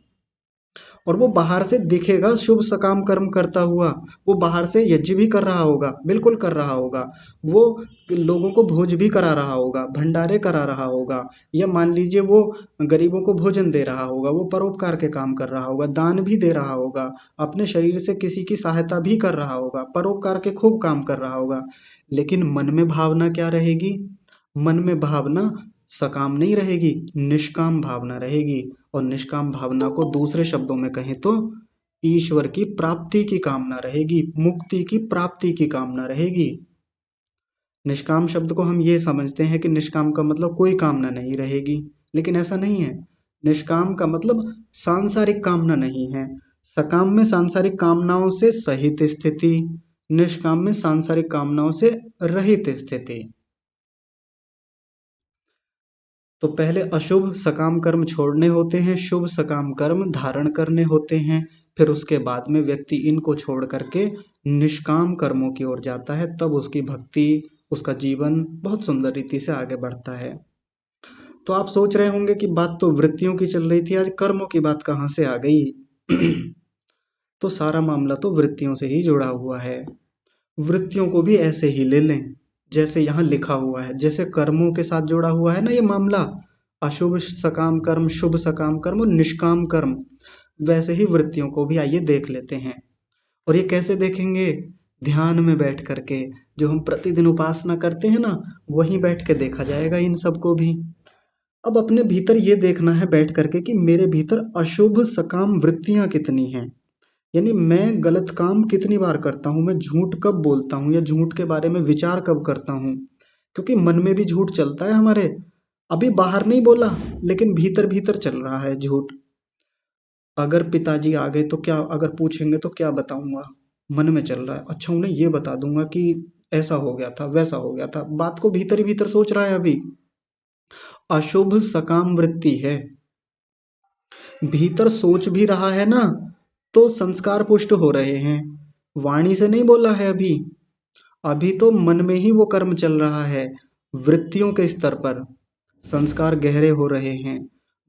और वो बाहर से दिखेगा शुभ सकाम कर्म करता हुआ। वो बाहर से यज्ञ भी कर रहा होगा, बिल्कुल कर रहा होगा। वो लोगों को भोज भी करा रहा होगा, भंडारे करा रहा होगा, या मान लीजिए वो गरीबों को भोजन दे रहा होगा, वो परोपकार के काम कर रहा होगा, दान भी दे रहा होगा, अपने शरीर से किसी की सहायता भी कर रहा होगा, परोपकार के खूब काम कर रहा होगा। लेकिन मन में भावना क्या रहेगी? मन में भावना सकाम नहीं रहेगी, निष्काम भावना रहेगी। और निष्काम भावना को दूसरे शब्दों में कहें तो ईश्वर की प्राप्ति की कामना रहेगी, मुक्ति की प्राप्ति की कामना रहेगी। निष्काम शब्द को हम ये समझते हैं कि निष्काम का मतलब कोई कामना नहीं रहेगी, लेकिन ऐसा नहीं है। निष्काम का मतलब सांसारिक कामना नहीं है। सकाम में सांसारिक कामनाओं से सहित स्थिति, निष्काम में सांसारिक कामनाओं से रहित स्थिति। तो पहले अशुभ सकाम कर्म छोड़ने होते हैं, शुभ सकाम कर्म धारण करने होते हैं। फिर उसके बाद में व्यक्ति इनको छोड़ करके निष्काम कर्मों की ओर जाता है, तब उसकी भक्ति, उसका जीवन बहुत सुंदर रीति से आगे बढ़ता है। तो आप सोच रहे होंगे कि बात तो वृत्तियों की चल रही थी, आज कर्मों की बात कहाँ से आ गई? तो सारा मामला तो वृत्तियों से ही जुड़ा हुआ है। वृत्तियों को भी ऐसे ही ले लें जैसे यहाँ लिखा हुआ है। जैसे कर्मों के साथ जुड़ा हुआ है ना ये मामला, अशुभ सकाम कर्म, शुभ सकाम कर्म और निष्काम कर्म, वैसे ही वृत्तियों को भी आइए देख लेते हैं। और ये कैसे देखेंगे? ध्यान में बैठ करके, जो हम प्रतिदिन उपासना करते हैं ना, वहीं बैठ के देखा जाएगा इन सबको भी। अब अपने भीतर ये देखना है बैठ करके कि मेरे भीतर अशुभ सकाम वृत्तियां कितनी हैं। यानी मैं गलत काम कितनी बार करता हूँ, मैं झूठ कब बोलता हूँ, या झूठ के बारे में विचार कब करता हूँ। क्योंकि मन में भी झूठ चलता है हमारे। अभी बाहर नहीं बोला, लेकिन भीतर भीतर चल रहा है झूठ। अगर पिताजी आ गए तो क्या, अगर पूछेंगे तो क्या बताऊंगा? मन में चल रहा है, अच्छा उन्हें ये बता दूंगा कि ऐसा हो गया था, वैसा हो गया था। बात को भीतर ही भीतर सोच रहा है अभी। अशुभ सकाम वृत्ति है। भीतर सोच भी रहा है ना, तो संस्कार पुष्ट हो रहे हैं। वाणी से नहीं बोला है अभी। अभी तो मन में ही वो कर्म चल रहा है। वृत्तियों के स्तर पर संस्कार गहरे हो रहे हैं।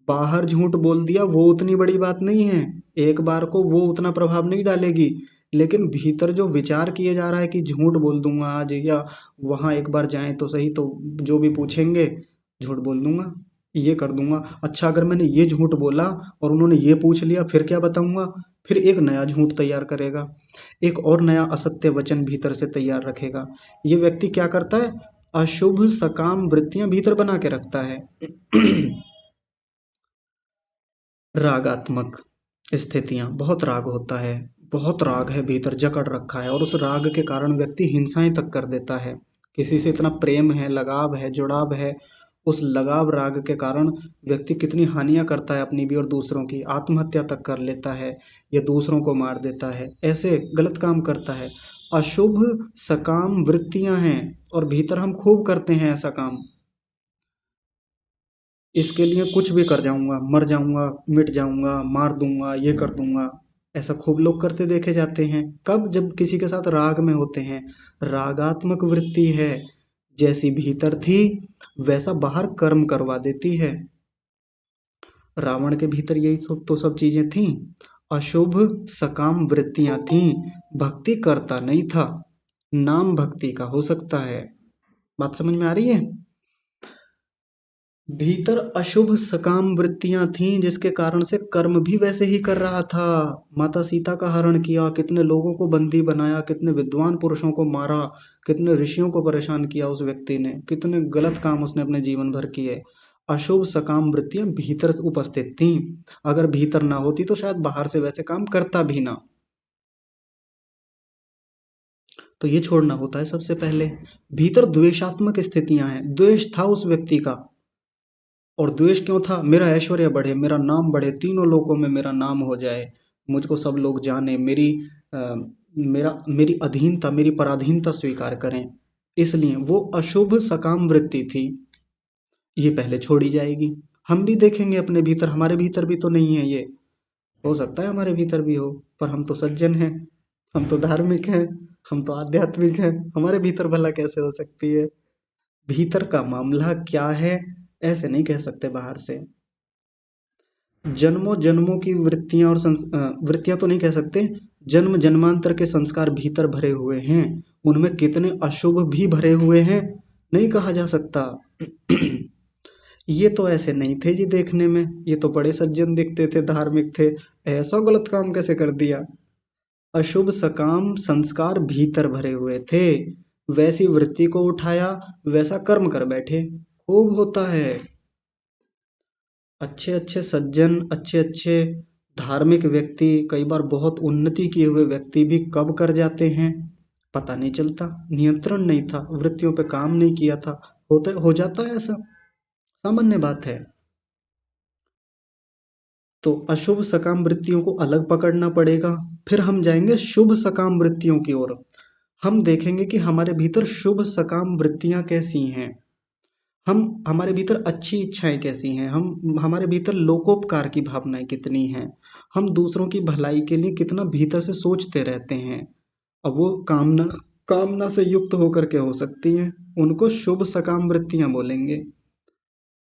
बाहर झूठ बोल दिया वो उतनी बड़ी बात नहीं है, एक बार को वो उतना प्रभाव नहीं डालेगी, लेकिन भीतर जो विचार किए जा रहा है कि झूठ बोल दूंगा आज, या वहां एक बार जाएं तो सही, तो जो भी पूछेंगे झूठ बोल दूंगा, ये कर दूंगा। अच्छा, अगर मैंने ये झूठ बोला और उन्होंने ये पूछ लिया, फिर क्या बताऊंगा? फिर एक नया झूठ तैयार करेगा, एक और नया असत्य वचन भीतर से तैयार रखेगा। ये व्यक्ति क्या करता है? अशुभ सकाम वृत्तियां भीतर बना के रखता है। रागात्मक स्थितियां, बहुत राग होता है, बहुत राग है भीतर जकड़ रखा है, और उस राग के कारण व्यक्ति हिंसाएं तक कर देता है। किसी से इतना प्रेम है, लगाव है, जुड़ाव है, उस लगाव राग के कारण व्यक्ति कितनी हानियां करता है अपनी भी और दूसरों की, आत्महत्या तक कर लेता है या दूसरों को मार देता है, ऐसे गलत काम करता है। अशुभ सकाम वृत्तियां हैं और भीतर हम खूब करते हैं ऐसा काम। इसके लिए कुछ भी कर जाऊंगा, मर जाऊंगा, मिट जाऊंगा, मार दूंगा, ये कर दूंगा, ऐसा खूब लोग करते देखे जाते हैं। कब? जब किसी के साथ राग में होते हैं। रागात्मक वृत्ति है, जैसी भीतर थी वैसा बाहर कर्म करवा देती है। रावण के भीतर यही सब चीजें थीं, अशुभ सकाम वृत्तियां थीं, भक्ति करता नहीं था, नाम भक्ति का हो सकता है। बात समझ में आ रही है? भीतर अशुभ सकाम वृत्तियां थीं जिसके कारण से कर्म भी वैसे ही कर रहा था। माता सीता का हरण किया, कितने लोगों को बंदी बनाया, कितने विद्वान पुरुषों को मारा, कितने ऋषियों को परेशान किया उस व्यक्ति ने, कितने गलत काम उसने अपने जीवन भर किए। अशुभ सकाम वृत्तियां भीतर उपस्थित थीं। अगर भीतर ना होती तो शायद बाहर से वैसे काम करता भी ना। तो ये छोड़ना होता है सबसे पहले। भीतर द्वेषात्मक स्थितियां हैं, द्वेष था उस व्यक्ति का। और द्वेष क्यों था? मेरा ऐश्वर्य बढ़े, मेरा नाम बढ़े, तीनों लोकों में मेरा नाम हो जाए, मुझको सब लोग जाने, मेरी अधीनता, मेरी पराधीनता स्वीकार करें। इसलिए वो अशुभ सकाम वृत्ति थी, ये पहले छोड़ी जाएगी। हम भी देखेंगे अपने भीतर, हमारे भीतर भी तो नहीं है ये। हो सकता है हमारे भीतर भी हो, पर हम तो सज्जन हैं, हम तो धार्मिक हैं, हम तो आध्यात्मिक हैं, हमारे भीतर भला कैसे हो सकती है? भीतर का मामला क्या है ऐसे नहीं कह सकते बाहर से। जन्मों जन्मों की वृत्तियां और वृत्तियां तो नहीं कह सकते, जन्म जन्मांतर के संस्कार भीतर भरे हुए हैं, उनमें कितने अशुभ भी भरे हुए हैं नहीं कहा जा सकता। ये तो ऐसे नहीं थे जी देखने में, ये तो बड़े सज्जन दिखते थे, धार्मिक थे, ऐसा गलत काम कैसे कर दिया? अशुभ सकाम संस्कार भीतर भरे हुए थे, वैसी वृत्ति को उठाया, वैसा कर्म कर बैठे। खूब होता है। अच्छे अच्छे सज्जन, अच्छे अच्छे धार्मिक व्यक्ति, कई बार बहुत उन्नति किए हुए व्यक्ति भी कब कर जाते हैं पता नहीं चलता। नियंत्रण नहीं था, वृत्तियों पे काम नहीं किया था, होता हो जाता है ऐसा, सामान्य बात है। तो अशुभ सकाम वृत्तियों को अलग पकड़ना पड़ेगा। फिर हम जाएंगे शुभ सकाम वृत्तियों की ओर। हम देखेंगे कि हमारे भीतर शुभ सकाम वृत्तियां कैसी हैं, हम हमारे भीतर अच्छी इच्छाएं कैसी हैं, हम हमारे भीतर लोकोपकार की भावनाएं कितनी हैं, हम दूसरों की भलाई के लिए कितना भीतर से सोचते रहते हैं। अब वो कामना कामना से युक्त होकर के हो सकती हैं, उनको शुभ सकाम वृत्तियां बोलेंगे।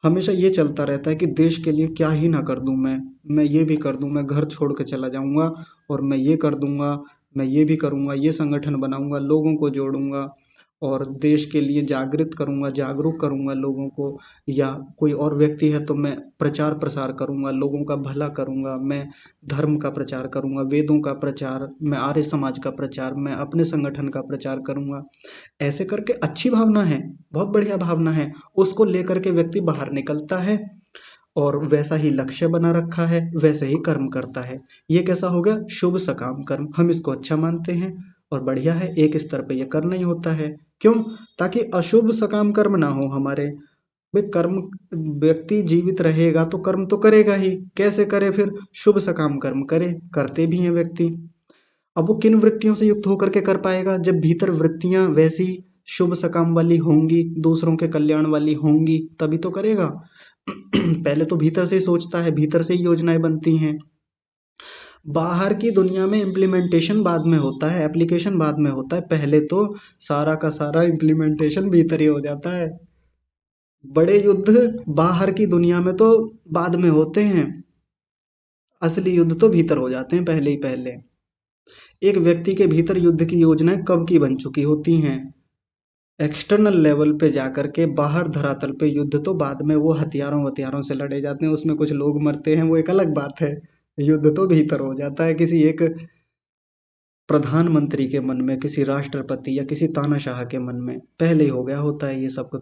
हमेशा ये चलता रहता है कि देश के लिए क्या ही ना कर दूं, मैं ये भी कर दूं, मैं घर छोड़ के चला जाऊंगा और मैं ये कर दूंगा, मैं ये भी करूंगा, ये संगठन बनाऊंगा, लोगों को जोड़ूंगा और देश के लिए जागृत करूंगा, जागरूक करूंगा लोगों को। या कोई और व्यक्ति है तो मैं प्रचार प्रसार करूंगा, लोगों का भला करूंगा, मैं धर्म का प्रचार करूंगा, वेदों का प्रचार, मैं आर्य समाज का प्रचार, मैं अपने संगठन का प्रचार करूंगा। ऐसे करके अच्छी भावना है, बहुत बढ़िया भावना है, उसको लेकर के व्यक्ति बाहर निकलता है और वैसा ही लक्ष्य बना रखा है, वैसे ही कर्म करता है। ये कैसा हो गया? शुभ सकाम कर्म। हम इसको अच्छा मानते हैं और बढ़िया है, एक स्तर पे ये करना ही होता है। क्यों? ताकि अशुभ सकाम कर्म ना हो हमारे। भाई कर्म, व्यक्ति जीवित रहेगा तो कर्म तो करेगा ही, कैसे करे फिर? शुभ सकाम कर्म करे, करते भी हैं व्यक्ति। अब वो किन वृत्तियों से युक्त होकर के कर पाएगा? जब भीतर वृत्तियां वैसी शुभ सकाम वाली होंगी, दूसरों के कल्याण वाली होंगी, तभी तो करेगा। पहले तो भीतर से ही सोचता है, भीतर से ही योजनाएं बनती हैं। बाहर की दुनिया में इम्प्लीमेंटेशन बाद में होता है, एप्लीकेशन बाद में होता है, पहले तो सारा का सारा इम्प्लीमेंटेशन भीतर ही हो जाता है। बड़े युद्ध बाहर की दुनिया में तो बाद में होते हैं, असली युद्ध तो भीतर हो जाते हैं पहले ही पहले। एक व्यक्ति के भीतर युद्ध की योजनाएं कब की बन चुकी होती हैं। एक्सटर्नल लेवल पे जाकर के बाहर धरातल पे युद्ध तो बाद में वो हथियारों हथियारों से लड़े जाते हैं, उसमें कुछ लोग मरते हैं, वो एक अलग बात है। युद्ध तो भीतर हो जाता है किसी एक प्रधानमंत्री के मन में, किसी राष्ट्रपति या किसी तानाशाह के मन में पहले ही हो गया होता है ये सब।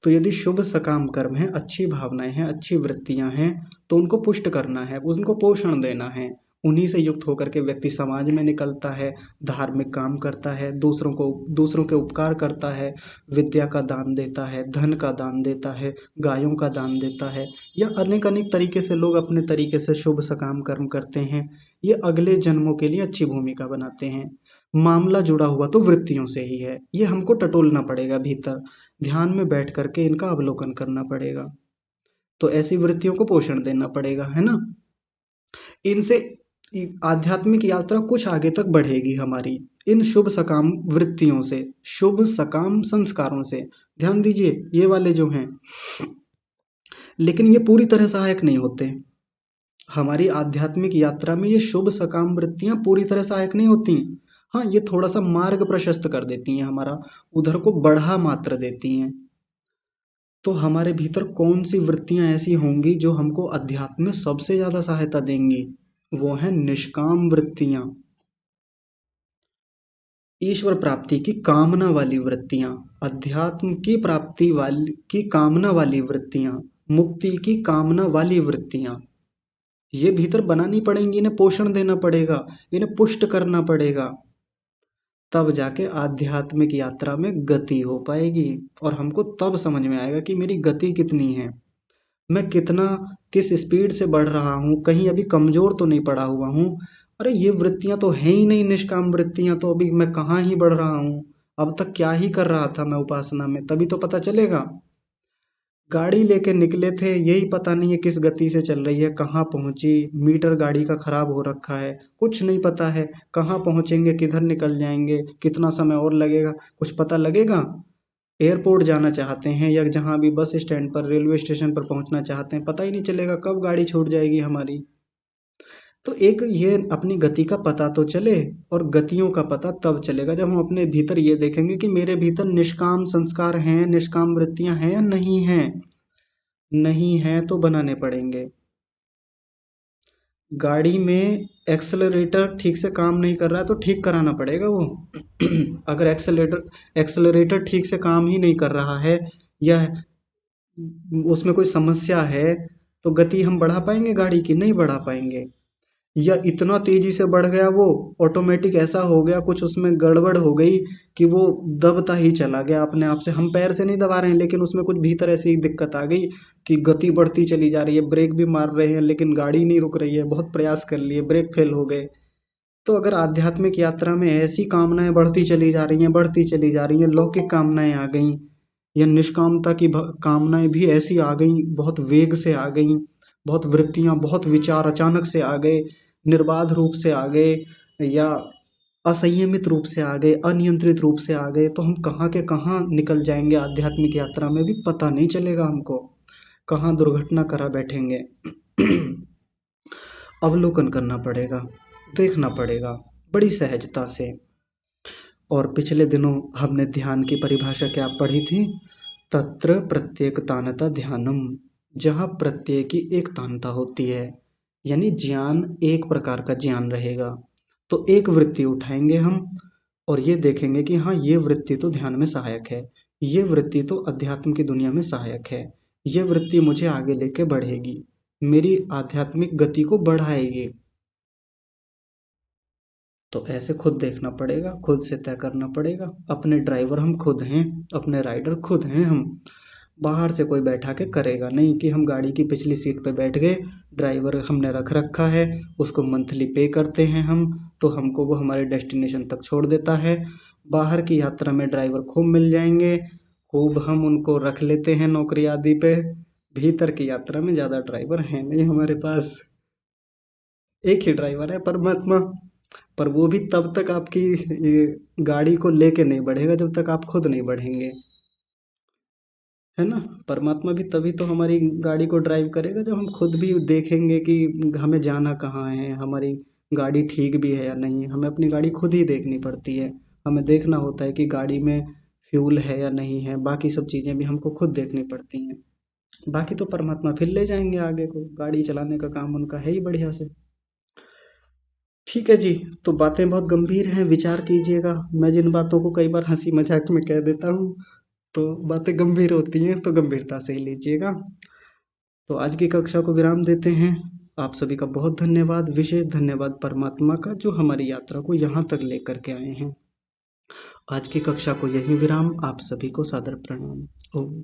तो यदि शुभ सकाम कर्म है, अच्छी भावनाएं हैं, अच्छी वृत्तियां हैं, तो उनको पुष्ट करना है, उनको पोषण देना है। उन्हीं से युक्त होकर के व्यक्ति समाज में निकलता है, धार्मिक काम करता है, दूसरों के उपकार करता है, विद्या का दान देता है, धन का दान देता है, गायों का दान देता है, या अनेक अनेक तरीके से लोग अपने तरीके से शुभ सकाम कर्म करते हैं। ये अगले जन्मों के लिए अच्छी भूमिका बनाते हैं। मामला जुड़ा हुआ तो वृत्तियों से ही है, ये हमको टटोलना पड़ेगा भीतर, ध्यान में बैठ करके इनका अवलोकन करना पड़ेगा। तो ऐसी वृत्तियों को पोषण देना पड़ेगा, है ना। इनसे आध्यात्मिक यात्रा कुछ आगे तक बढ़ेगी हमारी, इन शुभ सकाम वृत्तियों से, शुभ सकाम संस्कारों से। ध्यान दीजिए ये वाले जो हैं, लेकिन ये पूरी तरह सहायक नहीं होते हमारी आध्यात्मिक यात्रा में। ये शुभ सकाम वृत्तियां पूरी तरह सहायक नहीं होती। हाँ, ये थोड़ा सा मार्ग प्रशस्त कर देती हैं हमारा, उधर को बढ़ा मात्र देती हैं। तो हमारे भीतर कौन सी वृत्तियां ऐसी होंगी जो हमको अध्यात्म में सबसे ज्यादा सहायता देंगी। वो है निष्काम वृत्तियां, ईश्वर प्राप्ति की कामना वाली वृत्तियां, अध्यात्म की प्राप्ति वाली की कामना वाली वृत्तियां, मुक्ति की कामना वाली वृत्तियां, ये भीतर बनानी पड़ेंगी, इन्हें पोषण देना पड़ेगा, इन्हें पुष्ट करना पड़ेगा। तब जाके आध्यात्मिक यात्रा में गति हो पाएगी, और हमको तब समझ में आएगा कि मेरी गति कितनी है, मैं कितना, किस स्पीड से बढ़ रहा हूँ, कहीं अभी कमजोर तो नहीं पड़ा हुआ हूँ। अरे ये वृत्तियां तो है ही नहीं, निष्काम वृत्तियां, तो अभी मैं कहाँ ही बढ़ रहा हूँ, अब तक क्या ही कर रहा था मैं उपासना में, तभी तो पता चलेगा। गाड़ी लेके निकले थे, यही पता नहीं है किस गति से चल रही है, कहाँ पहुंची, मीटर गाड़ी का खराब हो रखा है, कुछ नहीं पता है, कहाँ पहुंचेंगे, किधर निकल जाएंगे, कितना समय और लगेगा, कुछ पता लगेगा। एयरपोर्ट जाना चाहते हैं या जहाँ भी बस स्टैंड पर, रेलवे स्टेशन पर पहुंचना चाहते हैं, पता ही नहीं चलेगा कब गाड़ी छूट जाएगी हमारी। तो एक ये अपनी गति का पता तो चले, और गतियों का पता तब चलेगा जब हम अपने भीतर ये देखेंगे कि मेरे भीतर निष्काम संस्कार हैं, निष्काम वृत्तियां हैं या नहीं हैं। नहीं है तो बनाने पड़ेंगे। गाड़ी में एक्सेलरेटर ठीक से काम नहीं कर रहा है तो ठीक कराना पड़ेगा वो। अगर एक्सेलरेटर ठीक से काम ही नहीं कर रहा है, या उसमें कोई समस्या है, तो गति हम बढ़ा पाएंगे गाड़ी की, नहीं बढ़ा पाएंगे। या इतना तेजी से बढ़ गया वो, ऑटोमेटिक ऐसा हो गया, कुछ उसमें गड़बड़ हो गई कि वो दबता ही चला गया अपने आप से, हम पैर से नहीं दबा रहे हैं लेकिन उसमें कुछ भीतर ऐसी दिक्कत आ गई कि गति बढ़ती चली जा रही है, ब्रेक भी मार रहे हैं लेकिन गाड़ी नहीं रुक रही है, बहुत प्रयास कर लिए, ब्रेक फेल हो गए। तो अगर आध्यात्मिक यात्रा में ऐसी कामनाएं बढ़ती चली जा रही हैं, बढ़ती चली जा रही हैं, लौकिक कामनाएं आ गई, या निष्कामता की कामनाएं भी ऐसी आ गई, बहुत वेग से आ गई, बहुत वृत्तियां, बहुत विचार अचानक से आ गए, निर्बाध रूप से आ गए, या असंयमित रूप से आ गए, अनियंत्रित रूप से आ गए, तो हम कहाँ के कहाँ निकल जाएंगे आध्यात्मिक यात्रा में भी पता नहीं चलेगा हमको, कहाँ दुर्घटना करा बैठेंगे। अवलोकन करना पड़ेगा, देखना पड़ेगा बड़ी सहजता से। और पिछले दिनों हमने ध्यान की परिभाषा क्या पढ़ी थी। तत्र प्रत्येक तानता ध्यानम, जहाँ प्रत्येक की एक तानता होती है, यानी ज्ञान एक प्रकार का ज्ञान रहेगा, तो एक वृत्ति उठाएंगे हम, और ये देखेंगे कि हाँ ये वृत्ति तो ध्यान में सहायक है, ये वृत्ति तो अध्यात्म की दुनिया में सहायक है, ये वृत्ति मुझे आगे लेके बढ़ेगी, मेरी आध्यात्मिक गति को बढ़ाएगी। तो ऐसे खुद देखना पड़ेगा, खुद से तय करना पड़ेगा। अपने ड्राइवर हम खुद हैं, अपने राइडर खुद हैं हम। बाहर से कोई बैठा के करेगा नहीं कि हम गाड़ी की पिछली सीट पे बैठ गए, ड्राइवर हमने रख रखा है, उसको मंथली पे करते हैं हम, तो हमको वो हमारे डेस्टिनेशन तक छोड़ देता है। बाहर की यात्रा में ड्राइवर खूब मिल जाएंगे, खूब हम उनको रख लेते हैं नौकरी आदि पे। भीतर की यात्रा में ज़्यादा ड्राइवर हैं नहीं हमारे पास, एक ही ड्राइवर है परमात्मा। पर वो भी तब तक आपकी ये गाड़ी को लेके नहीं बढ़ेगा जब तक आप खुद नहीं बढ़ेंगे। है ना? परमात्मा भी तभी तो हमारी गाड़ी को ड्राइव करेगा जब हम खुद भी देखेंगे कि हमें जाना कहाँ है, हमारी गाड़ी ठीक भी है या नहीं। हमें अपनी गाड़ी खुद ही देखनी पड़ती है। हमें देखना होता है कि गाड़ी में फ्यूल है या नहीं है, बाकी सब चीज़ें भी हमको खुद देखनी पड़ती हैं। बाकी तो परमात्मा फिर ले जाएंगे आगे को, गाड़ी चलाने का काम उनका है ही बढ़िया से। ठीक है जी। तो बातें बहुत गंभीर हैं, विचार कीजिएगा। मैं जिन बातों को कई बार हंसी मजाक में कह देता हूँ, तो बातें गंभीर होती हैं, तो गंभीरता से ही लीजिएगा। तो आज की कक्षा को विराम देते हैं। आप सभी का बहुत धन्यवाद, विशेष धन्यवाद परमात्मा का जो हमारी यात्रा को यहाँ तक लेकर के आए हैं। आज की कक्षा को यहीं विराम। आप सभी को सादर प्रणाम। ओम।